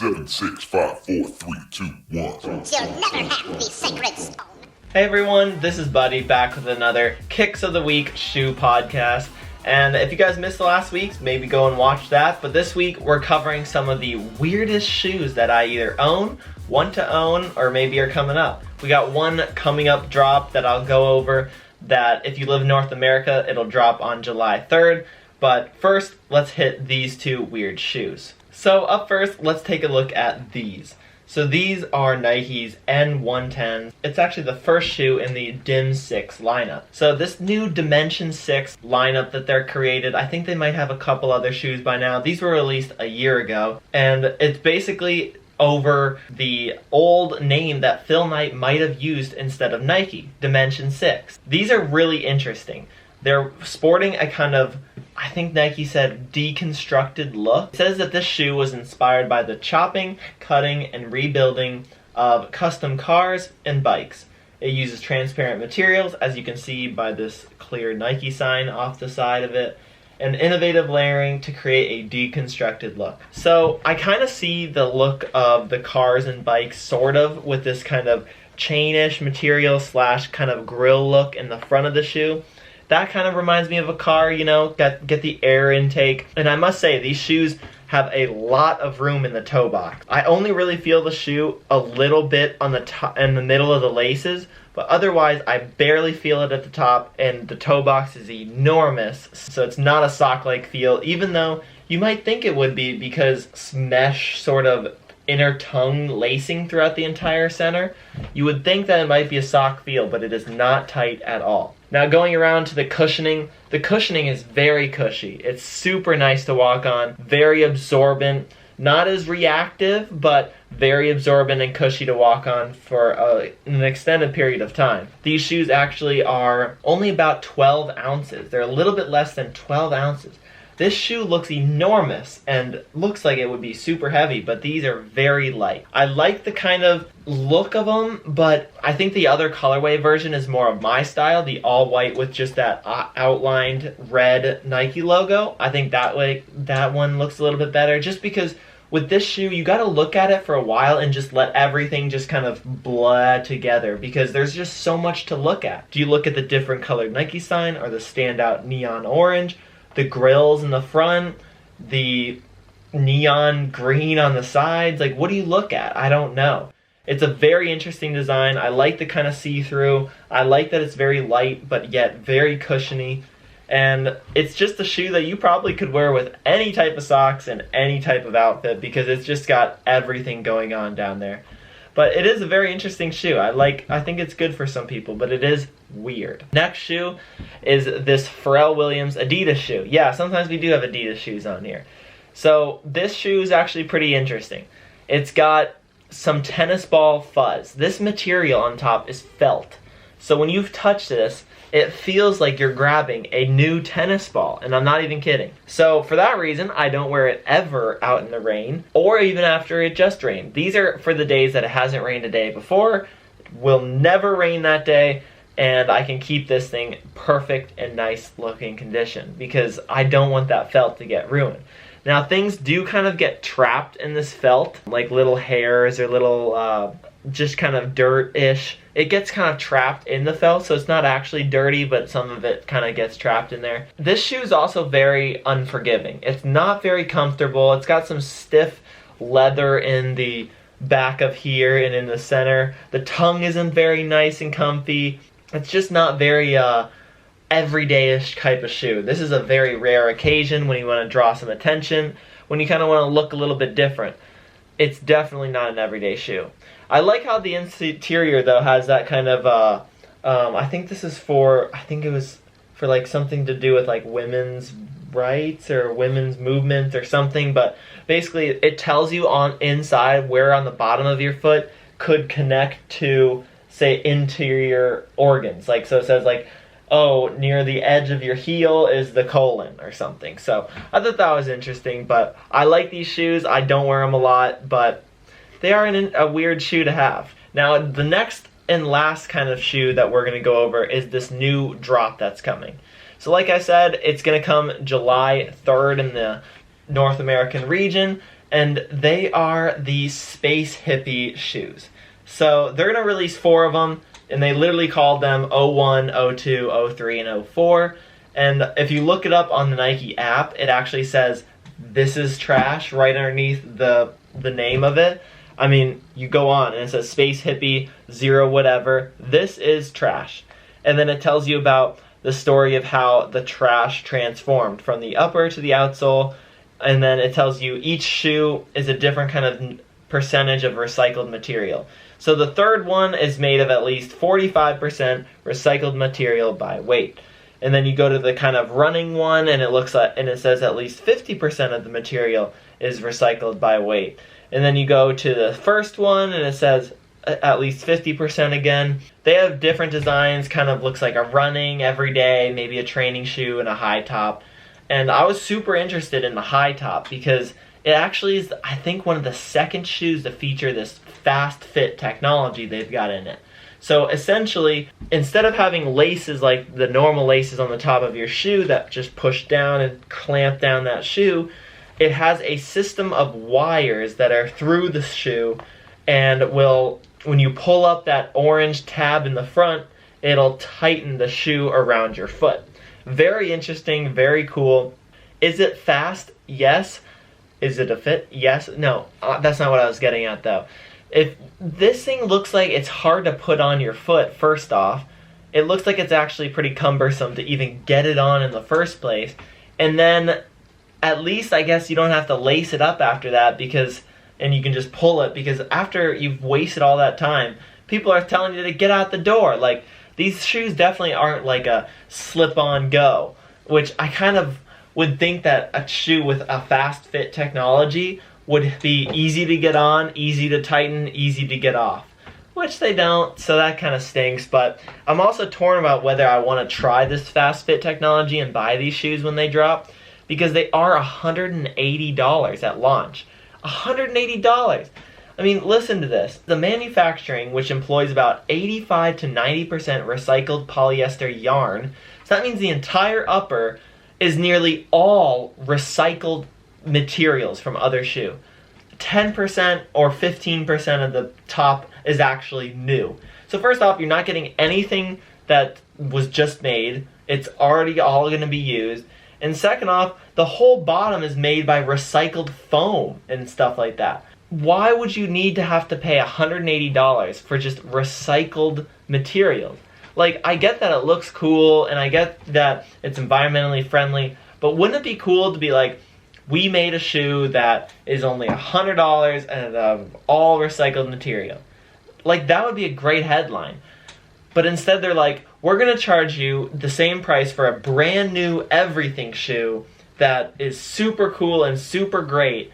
7, 6, 5, 4, 3, 2, 1. You'll never have the sacred stone. Hey everyone, this is Buddy back with another Kicks of the Week shoe podcast. And if you guys missed the last week's, maybe go and watch that. But this week we're covering some of the weirdest shoes that I either own, want to own, or maybe are coming up. We got one coming up drop that I'll go over that if you live in North America, it'll drop on July 3rd. But first, let's hit these two weird shoes. So up first, let's take a look at these. So these are Nike's N110. It's actually the first shoe in the DIMSIX lineup. So this new Dimension 6 lineup that they're created, I think they might have a couple other shoes by now. These were released a year ago, and it's basically over the old name that Phil Knight might have used instead of Nike, Dimension 6. These are really interesting. They're sporting a kind of, I think Nike said, deconstructed look. It says that this shoe was inspired by the chopping, cutting, and rebuilding of custom cars and bikes. It uses transparent materials, as you can see by this clear Nike sign off the side of it, and innovative layering to create a deconstructed look. So I kind of see the look of the cars and bikes sort of with this kind of chainish material slash kind of grill look in the front of the shoe. That kind of reminds me of a car, you know, get the air intake. And I must say, these shoes have a lot of room in the toe box. I only really feel the shoe a little bit on the top, in the middle of the laces, but otherwise I barely feel it at the top, and the toe box is enormous, so it's not a sock-like feel, even though you might think it would be because mesh sort of inner tongue lacing throughout the entire center. You would think that it might be a sock feel, but it is not tight at all. Now going around to the cushioning is very cushy. It's super nice to walk on, very absorbent, not as reactive, but very absorbent and cushy to walk on for an extended period of time. These shoes actually are only about 12 ounces. They're a little bit less than 12 ounces. This shoe looks enormous and looks like it would be super heavy, but these are very light. I like the kind of look of them, but I think the other colorway version is more of my style, the all white with just that outlined red Nike logo. I think that one looks a little bit better, just because with this shoe, you gotta look at it for a while and just let everything just kind of blur together, because there's just so much to look at. Do you look at the different colored Nike sign or the standout neon orange? The grills in the front, the neon green on the sides, like what do you look at? I don't know. It's a very interesting design. I like the kind of see-through. I like that it's very light but yet very cushiony. And it's just a shoe that you probably could wear with any type of socks and any type of outfit, because it's just got everything going on down there. But it is a very interesting shoe. I think it's good for some people, but it is weird. Next shoe is this Pharrell Williams Adidas shoe. Yeah, sometimes we do have Adidas shoes on here. So this shoe is actually pretty interesting. It's got some tennis ball fuzz. This material on top is felt. So when you've touched this, it feels like you're grabbing a new tennis ball, and I'm not even kidding. So for that reason, I don't wear it ever out in the rain, or even after it just rained. These are for the days that it hasn't rained a day before, will never rain that day, and I can keep this thing perfect and nice looking condition, because I don't want that felt to get ruined. Now things do kind of get trapped in this felt, like little hairs or little just kind of dirt-ish. It gets kind of trapped in the felt, so it's not actually dirty, but some of it kind of gets trapped in there. This shoe is also very unforgiving. It's not very comfortable. It's got some stiff leather in the back of here and in the center. The tongue isn't very nice and comfy. It's just not very everyday-ish type of shoe. This is a very rare occasion when you want to draw some attention, when you kind of want to look a little bit different. It's definitely not an everyday shoe. I like how the interior though has that kind of I think this is for, I think it was for like something to do with like women's rights or women's movement or something, but basically it tells you on inside where on the bottom of your foot could connect to, say, interior organs. Like, so it says like, oh, near the edge of your heel is the colon or something. So I thought that was interesting, but I like these shoes. I don't wear them a lot, but they are a weird shoe to have. Now, the next and last kind of shoe that we're going to go over is this new drop that's coming. So like I said, it's going to come July 3rd in the North American region, and they are the Space Hippie shoes. So they're gonna release 4 of them, and they literally called them 01, 02, 03, and 04. And if you look it up on the Nike app, it actually says, "This is trash," right underneath the name of it. I mean, you go on and it says Space Hippie 0 whatever, this is trash. And then it tells you about the story of how the trash transformed from the upper to the outsole, and then it tells you each shoe is a different kind of percentage of recycled material. So the third one is made of at least 45% recycled material by weight. And then you go to the kind of running one, and it says at least 50% of the material is recycled by weight. And then you go to the first one, and it says at least 50% again. They have different designs, kind of looks like a running everyday, maybe a training shoe and a high top. And I was super interested in the high top because it actually is, I think, one of the second shoes to feature this FastFit technology they've got in it. So essentially, instead of having laces like the normal laces on the top of your shoe that just push down and clamp down that shoe, it has a system of wires that are through the shoe and will, when you pull up that orange tab in the front, it'll tighten the shoe around your foot. Very interesting, very cool. Is it fast? Yes. Is it a fit? Yes. No, that's not what I was getting at though. If this thing looks like it's hard to put on your foot, first off, it looks like it's actually pretty cumbersome to even get it on in the first place. And then at least I guess you don't have to lace it up after that and you can just pull it, because after you've wasted all that time, people are telling you to get out the door. Like, these shoes definitely aren't like a slip-on go, which I kind of would think that a shoe with a fast fit technology would be easy to get on, easy to tighten, easy to get off, which they don't, so that kind of stinks. But I'm also torn about whether I want to try this fast fit technology and buy these shoes when they drop, because they are $180 at launch. $180. I mean, listen to this. The manufacturing, which employs about 85 to 90% recycled polyester yarn, so that means the entire upper is nearly all recycled materials from other shoe. 10% or 15% of the top is actually new. So first off, you're not getting anything that was just made. It's already all going to be used. And second off, the whole bottom is made by recycled foam and stuff like that. Why would you need to have to pay $180 for just recycled materials? Like, I get that it looks cool, and I get that it's environmentally friendly, but wouldn't it be cool to be like, we made a shoe that is only $100 and all recycled material? Like, that would be a great headline. But instead they're like, we're going to charge you the same price for a brand new everything shoe that is super cool and super great,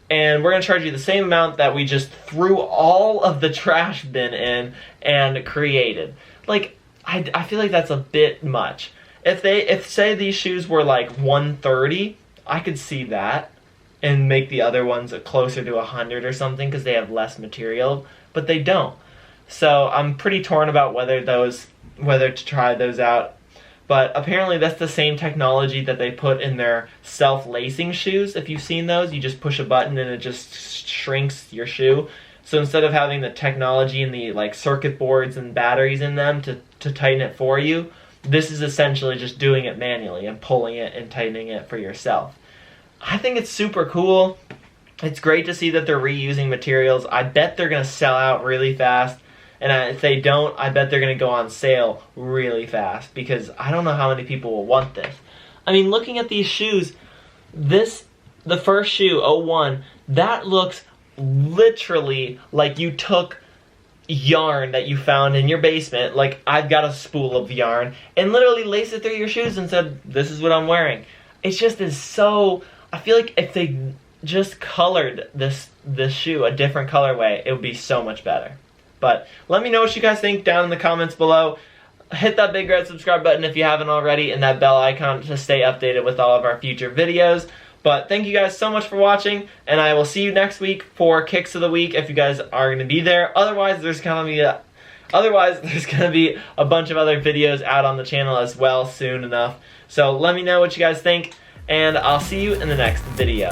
and we're going to charge you the same amount that we just threw all of the trash bin in and created. Like, I feel like that's a bit much. If say these shoes were like $130, I could see that and make the other ones closer to $100 or something because they have less material, but they don't. So I'm pretty torn about whether to try those out. But apparently that's the same technology that they put in their self-lacing shoes. If you've seen those, you just push a button and it just shrinks your shoe. So instead of having the technology and the like circuit boards and batteries in them to tighten it for you, this is essentially just doing it manually and pulling it and tightening it for yourself. I think it's super cool. It's great to see that they're reusing materials. I bet they're going to sell out really fast. And if they don't, I bet they're going to go on sale really fast, because I don't know how many people will want this. I mean, looking at these shoes, the first shoe, 01, that looks literally like you took yarn that you found in your basement, like I've got a spool of yarn, and literally laced it through your shoes and said, this is what I'm wearing. It just is so, I feel like if they just colored this shoe a different colorway, it would be so much better. But let me know what you guys think down in the comments below. Hit that big red subscribe button if you haven't already, and that bell icon to stay updated with all of our future videos. But thank you guys so much for watching, and I will see you next week for Kicks of the Week if you guys are going to be there. Otherwise, there's going to be a bunch of other videos out on the channel as well soon enough. So let me know what you guys think, and I'll see you in the next video.